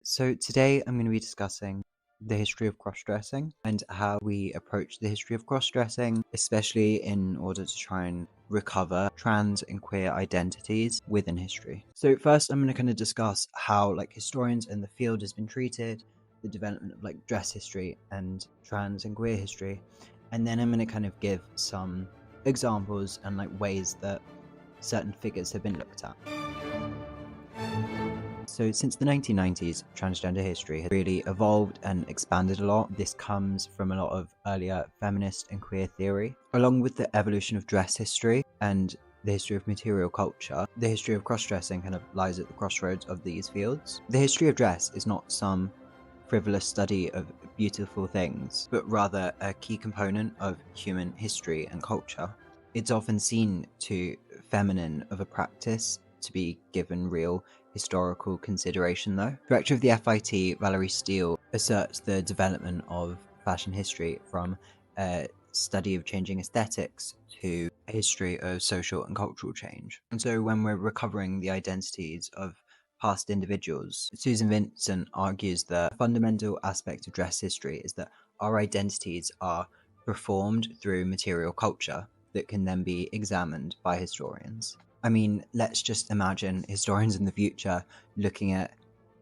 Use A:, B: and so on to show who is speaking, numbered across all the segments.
A: So today I'm going to be discussing the history of cross-dressing and how we approach the history of cross-dressing, especially in order to try and recover trans and queer identities within history. So first I'm going to kind of discuss how historians in the field has been treated, the development of dress history and trans and queer history, and then I'm going to kind of give some examples and ways that certain figures have been looked at. So since the 1990s, transgender history has really evolved and expanded a lot. This comes from a lot of earlier feminist and queer theory. Along with the evolution of dress history and the history of material culture, the history of cross-dressing kind of lies at the crossroads of these fields. The history of dress is not some frivolous study of beautiful things, but rather a key component of human history and culture. It's often seen too feminine of a practice to be given real historical consideration though. Director of the FIT, Valerie Steele, asserts the development of fashion history from a study of changing aesthetics to a history of social and cultural change. And so when we're recovering the identities of past individuals, Susan Vincent argues that a fundamental aspect of dress history is that our identities are performed through material culture that can then be examined by historians. I mean, let's just imagine historians in the future looking at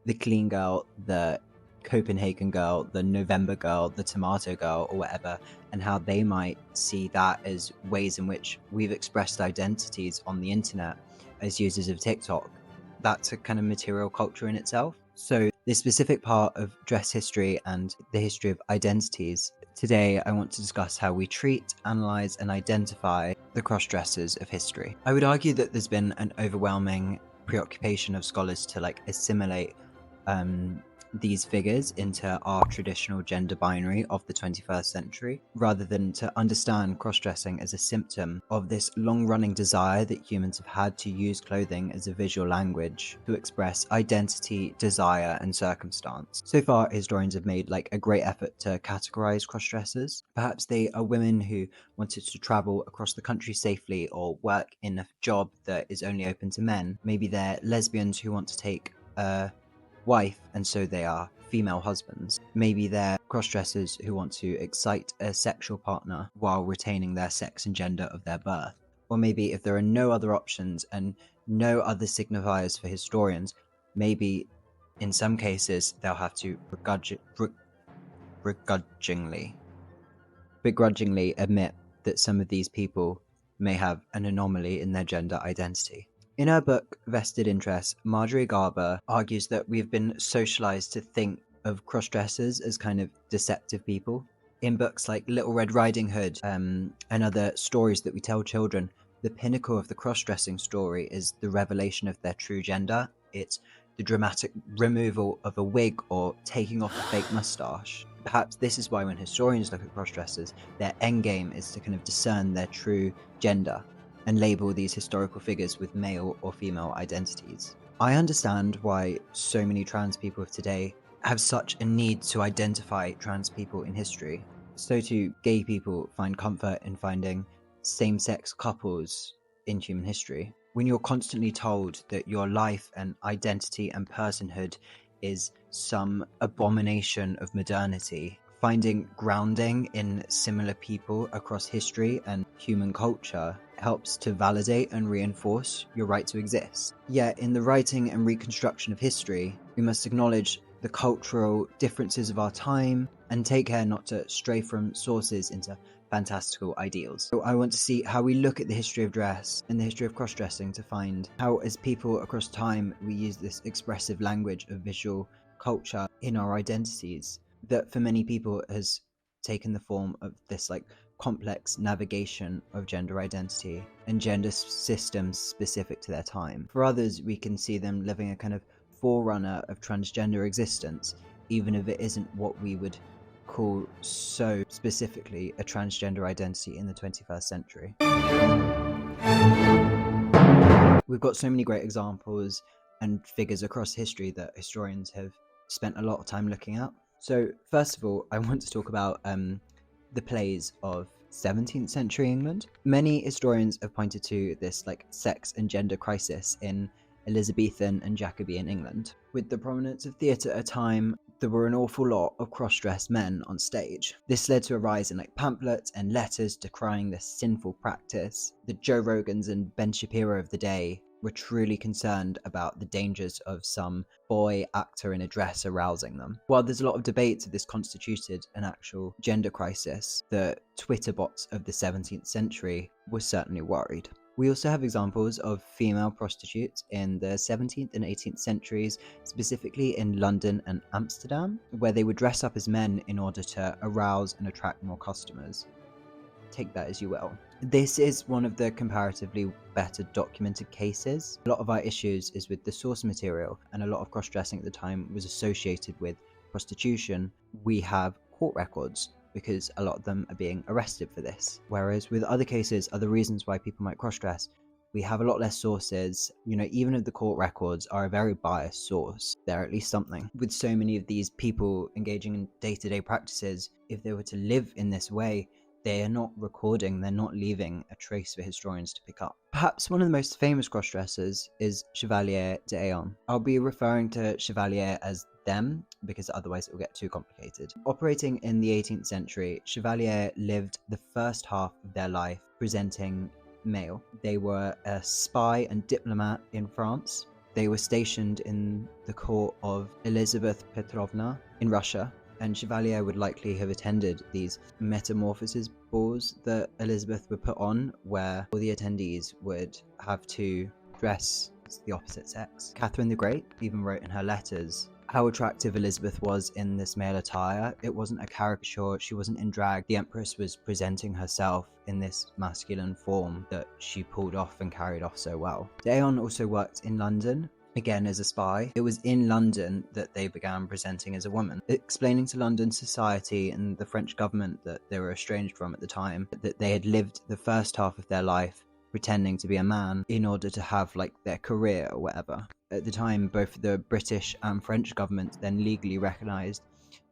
A: the clean girl, the Copenhagen girl, the November girl, the tomato girl, or whatever, and how they might see that as ways in which we've expressed identities on the internet as users of TikTok. That's a kind of material culture in itself. So this specific part of dress history and the history of identities, today I want to discuss how we treat, analyse and identify the cross-dressers of history. I would argue that there's been an overwhelming preoccupation of scholars to assimilate these figures into our traditional gender binary of the 21st century, rather than to understand cross-dressing as a symptom of this long-running desire that humans have had to use clothing as a visual language to express identity, desire, and circumstance. So far, historians have made a great effort to categorize cross-dressers. Perhaps they are women who wanted to travel across the country safely or work in a job that is only open to men. Maybe they're lesbians who want to take a wife, and so they are female husbands. Maybe they're cross-dressers who want to excite a sexual partner while retaining their sex and gender of their birth. Or maybe if there are no other options and no other signifiers for historians, maybe in some cases they'll have to begrudgingly admit that some of these people may have an anomaly in their gender identity. In her book, Vested Interests, Marjorie Garber argues that we've been socialized to think of cross-dressers as kind of deceptive people. In books like Little Red Riding Hood and other stories that we tell children, the pinnacle of the cross-dressing story is the revelation of their true gender. It's the dramatic removal of a wig or taking off a fake mustache. Perhaps this is why when historians look at cross-dressers, their endgame is to kind of discern their true gender and label these historical figures with male or female identities. I understand why so many trans people of today have such a need to identify trans people in history. So too, gay people find comfort in finding same-sex couples in human history. When you're constantly told that your life and identity and personhood is some abomination of modernity, finding grounding in similar people across history and human culture helps to validate and reinforce your right to exist. Yet, in the writing and reconstruction of history, we must acknowledge the cultural differences of our time and take care not to stray from sources into fantastical ideals. So I want to see how we look at the history of dress and the history of cross-dressing to find how, as people across time, we use this expressive language of visual culture in our identities that for many people has taken the form of this complex navigation of gender identity and gender systems specific to their time. For others, we can see them living a kind of forerunner of transgender existence, even if it isn't what we would call so specifically a transgender identity in the 21st century. We've got so many great examples and figures across history that historians have spent a lot of time looking at. So first of all, I want to talk about the plays of 17th century England. Many historians have pointed to this sex and gender crisis in Elizabethan and Jacobean England. With the prominence of theatre at a time, there were an awful lot of cross-dressed men on stage. This led to a rise in pamphlets and letters decrying this sinful practice. The Joe Rogans and Ben Shapiro of the day were truly concerned about the dangers of some boy actor in a dress arousing them. While there's a lot of debate if this constituted an actual gender crisis, the Twitter bots of the 17th century were certainly worried. We also have examples of female prostitutes in the 17th and 18th centuries, specifically in London and Amsterdam, where they would dress up as men in order to arouse and attract more customers. Take that as you will. This is one of the comparatively better documented cases. A lot of our issues is with the source material, and a lot of cross-dressing at the time was associated with prostitution. We have court records, because a lot of them are being arrested for this. Whereas with other cases, other reasons why people might cross-dress, we have a lot less sources. Even if the court records are a very biased source, they're at least something. With so many of these people engaging in day-to-day practices, if they were to live in this way, they are not recording, they're not leaving a trace for historians to pick up. Perhaps one of the most famous cross-dressers is Chevalier d'Eon. I'll be referring to Chevalier as them, because otherwise it will get too complicated. Operating in the 18th century, Chevalier lived the first half of their life presenting male. They were a spy and diplomat in France. They were stationed in the court of Elizabeth Petrovna in Russia, and Chevalier would likely have attended these metamorphosis balls that Elizabeth would put on, where all the attendees would have to dress as the opposite sex. Catherine the Great even wrote in her letters how attractive Elizabeth was in this male attire. It wasn't a caricature, she wasn't in drag. The Empress was presenting herself in this masculine form that she pulled off and carried off so well. d'Eon also worked in London, again as a spy. It was in London that they began presenting as a woman, explaining to London society and the French government that they were estranged from at the time, that they had lived the first half of their life pretending to be a man in order to have their career or whatever. At the time, both the British and French governments then legally recognised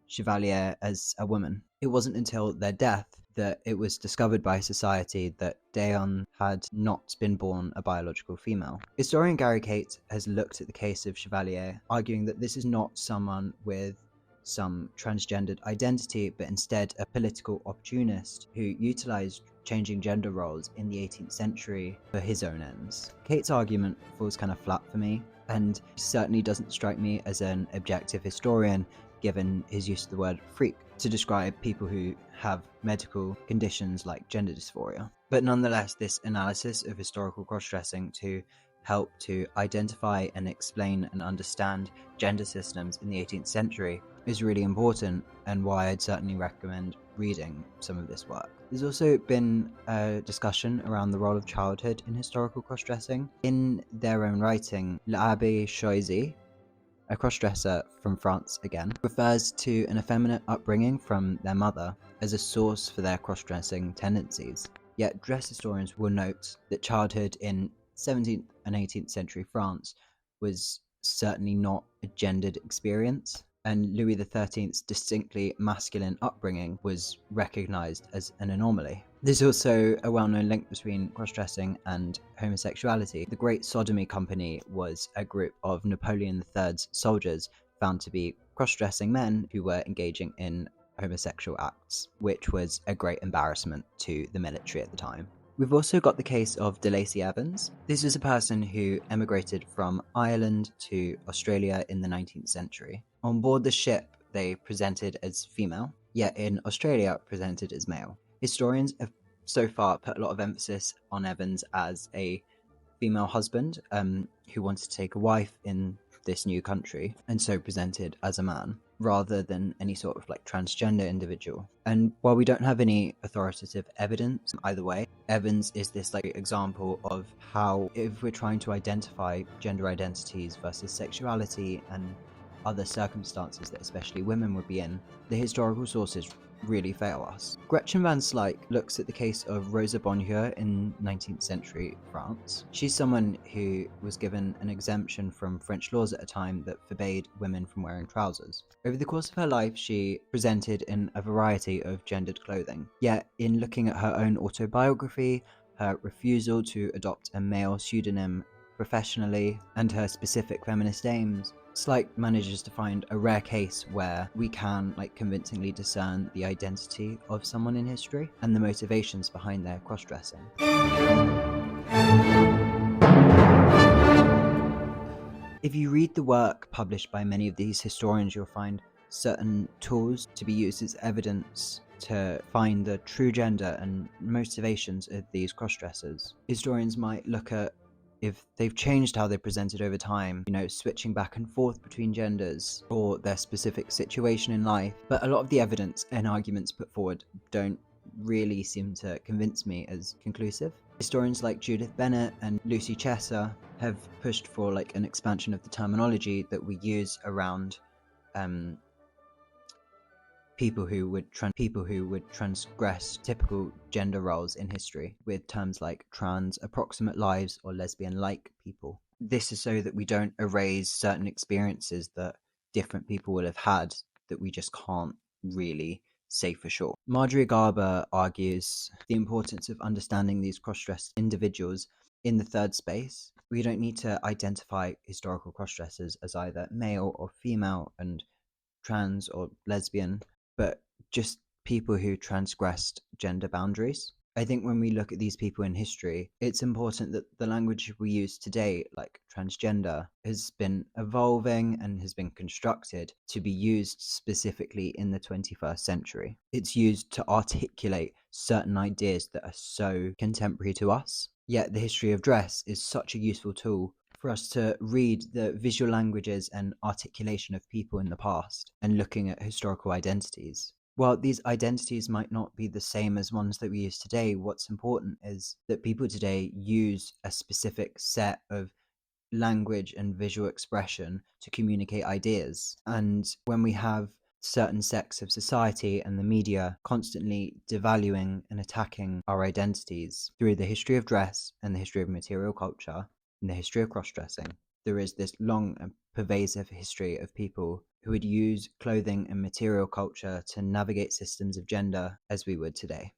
A: Chevalier as a woman. It wasn't until their death that it was discovered by society that d'Eon had not been born a biological female. Historian Gary Kate has looked at the case of Chevalier, arguing that this is not someone with some transgendered identity, but instead a political opportunist who utilised changing gender roles in the 18th century for his own ends. Kate's argument falls kind of flat for me, and certainly doesn't strike me as an objective historian, given his use of the word freak to describe people who have medical conditions like gender dysphoria. But nonetheless, this analysis of historical cross-dressing to help to identify and explain and understand gender systems in the 18th century is really important, and why I'd certainly recommend reading some of this work. There's also been a discussion around the role of childhood in historical cross-dressing. In their own writing, L'Abbé Choisy, a cross-dresser from France again, refers to an effeminate upbringing from their mother as a source for their cross-dressing tendencies. Yet dress historians will note that childhood in 17th and 18th century France was certainly not a gendered experience, and Louis XIII's distinctly masculine upbringing was recognised as an anomaly. There's also a well-known link between cross-dressing and homosexuality. The Great Sodomy Company was a group of Napoleon III's soldiers found to be cross-dressing men who were engaging in homosexual acts, which was a great embarrassment to the military at the time. We've also got the case of De Lacy Evans. This was a person who emigrated from Ireland to Australia in the 19th century. On board the ship, they presented as female, yet in Australia presented as male. Historians have so far put a lot of emphasis on Evans as a female husband who wanted to take a wife in this new country, and so presented as a man, rather than any sort of transgender individual. And while we don't have any authoritative evidence either way, Evans is this example of how, if we're trying to identify gender identities versus sexuality and other circumstances that especially women would be in, the historical sources really fail us. Gretchen van Slyke looks at the case of Rosa Bonheur in 19th century France. She's someone who was given an exemption from French laws at a time that forbade women from wearing trousers. Over the course of her life, she presented in a variety of gendered clothing. Yet, in looking at her own autobiography, her refusal to adopt a male pseudonym professionally, and her specific feminist aims, Slyke manages to find a rare case where we can convincingly discern the identity of someone in history and the motivations behind their cross-dressing. If you read the work published by many of these historians, you'll find certain tools to be used as evidence to find the true gender and motivations of these cross-dressers. Historians might look at if they've changed how they presented over time, switching back and forth between genders or their specific situation in life. But a lot of the evidence and arguments put forward don't really seem to convince me as conclusive. Historians like Judith Bennett and Lucy Chesser have pushed for an expansion of the terminology that we use around people who would transgress typical gender roles in history, with terms like trans-approximate lives or lesbian-like people. This is so that we don't erase certain experiences that different people will have had that we just can't really say for sure. Marjorie Garber argues the importance of understanding these cross-dressed individuals in the third space. We don't need to identify historical cross-dressers as either male or female and trans or lesbian, but just people who transgressed gender boundaries. I think when we look at these people in history, it's important that the language we use today, like transgender, has been evolving and has been constructed to be used specifically in the 21st century. It's used to articulate certain ideas that are so contemporary to us. Yet the history of dress is such a useful tool for us to read the visual languages and articulation of people in the past and looking at historical identities. While these identities might not be the same as ones that we use today, what's important is that people today use a specific set of language and visual expression to communicate ideas. And when we have certain sects of society and the media constantly devaluing and attacking our identities through the history of dress and the history of material culture and the history of cross-dressing, there is this long and pervasive history of people who would use clothing and material culture to navigate systems of gender as we would today.